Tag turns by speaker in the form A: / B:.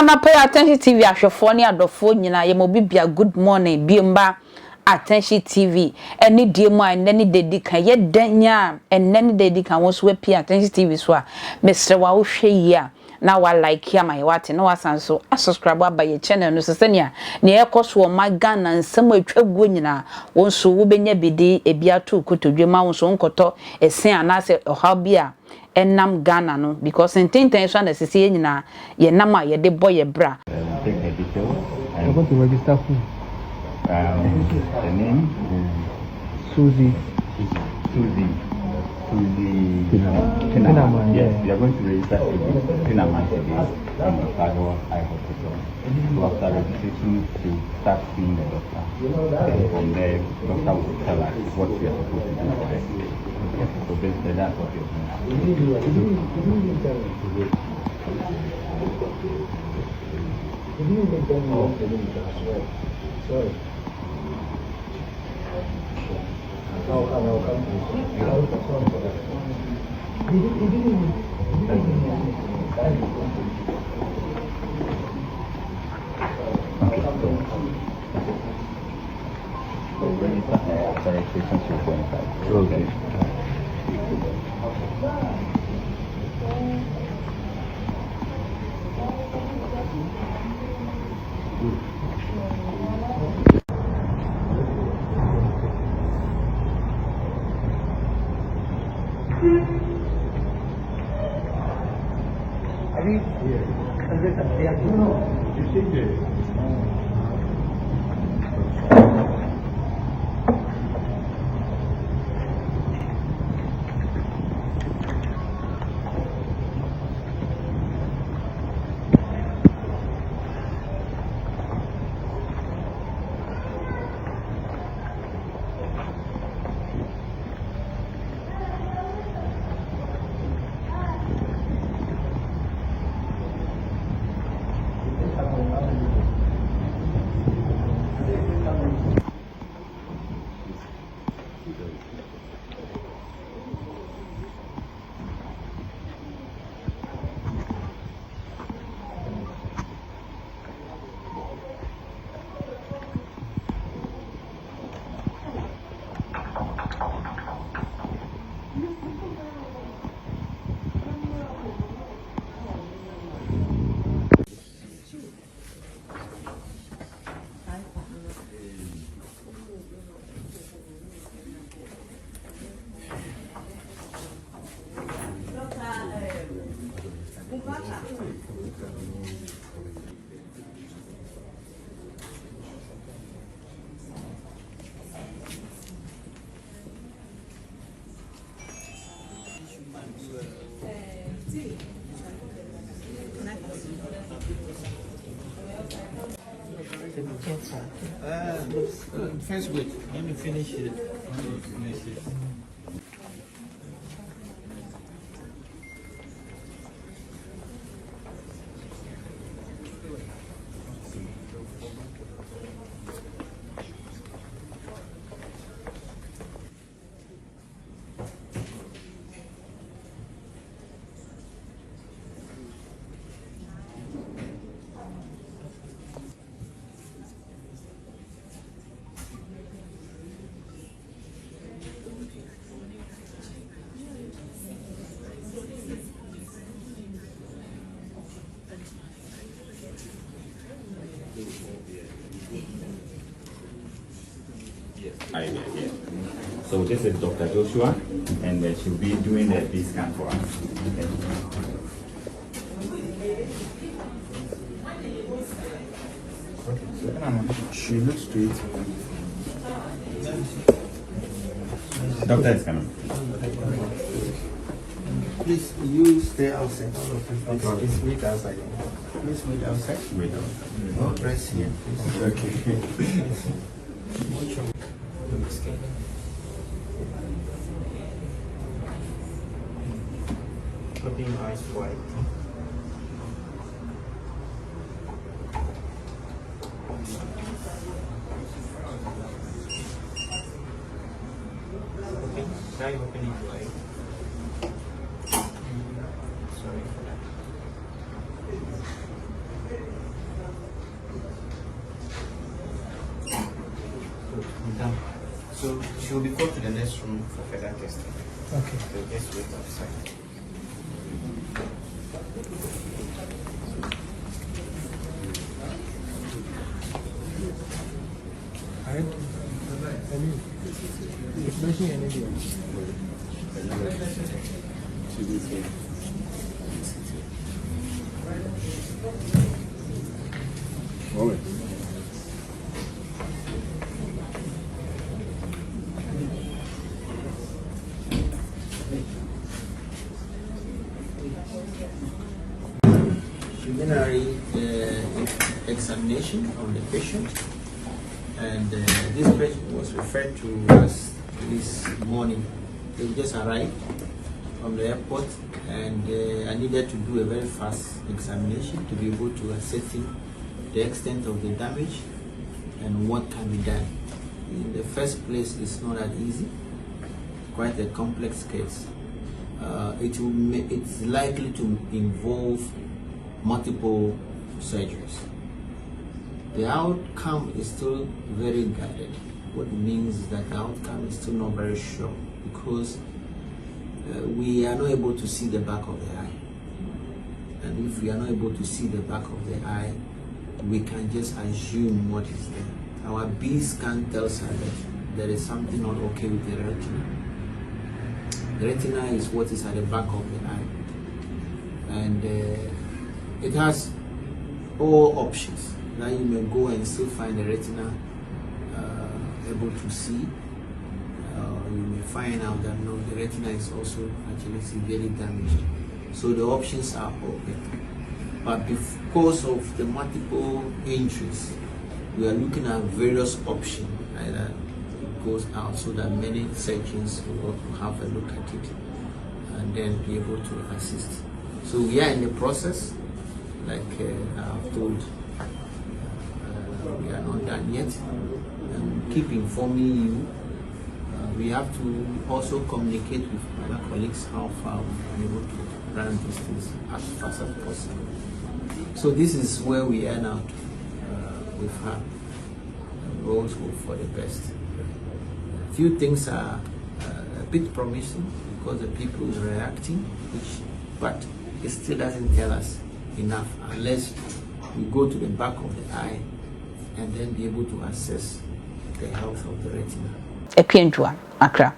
A: na pay attention TV ahwefo ne adofo nyina ye mo bibia good morning biemba attention TV eni die mo eni dedi kan ye danya eni dedi kan wo so pay attention TV so a mesre wa wo hwe yi a na wa like ya my what na wasan so subscribe abaye channel no sesenia ne ekoso ma Ghana nsem atwaguo nyina won so wo benya bidi ebia to kotodwema won so nkoto esen anase oha bia enam Ghana no because intenten so na sese nyina ye nam a ye de boy bra
B: take the details
C: I want to register who?
B: The name
C: Suzzy.
B: Pinamang. Yes, we are going to register Pinamang today in the Tvgh Eye Hospital. So after registration, to start seeing the doctor. And from there, the doctor will tell us what we are supposed to do for her. So basically, that's what we're doing. Okay.
D: First week, let me finish it.
B: Idea here. So this is Dr. Joshua, and she'll be doing the D scan for us. Okay.
D: She looks straight.
B: Doctor is coming.
D: Please, you stay outside. Please wait outside. Please wait outside.
B: Wait outside.
D: No, press here.
B: Okay.
D: Keeping eyes wide. Try opening wide. Sorry for that. she will be called to the next room for further testing.
C: Okay.
D: So just wait outside. Preliminary examination on the patient, and this patient was referred to us this morning. They just arrived from the airport, and I needed to do a very fast examination to be able to ascertain the extent of the damage and what can be done. In the first place, it's not that easy, quite a complex case. It's likely to involve multiple surgeries. The outcome is still very guided. What means that the outcome is still not very sure, because we are not able to see the back of the eye. And if we are not able to see the back of the eye, we can just assume what is there. Our B scan tells us that there is something not okay with the retina. The retina is what is at the back of the eye. And it has all options. Now you may go and still find the retina able to see. You may find out that no, the retina is also actually severely damaged. So the options are open. But because of the multiple injuries, we are looking at various options. Either it goes out so that many surgeons will have a look at it and then be able to assist. So we are in the process. Like I have told, we are not done yet. And keep informing you. We have to also communicate with other colleagues how far we are able to run these things as fast as possible. So this is where we are now with her. We always hope for the best. A few things are a bit promising because the people are reacting, but it still doesn't tell us enough unless we go to the back of the eye and then be able to assess the health of the retina.
A: Equintua, Accra.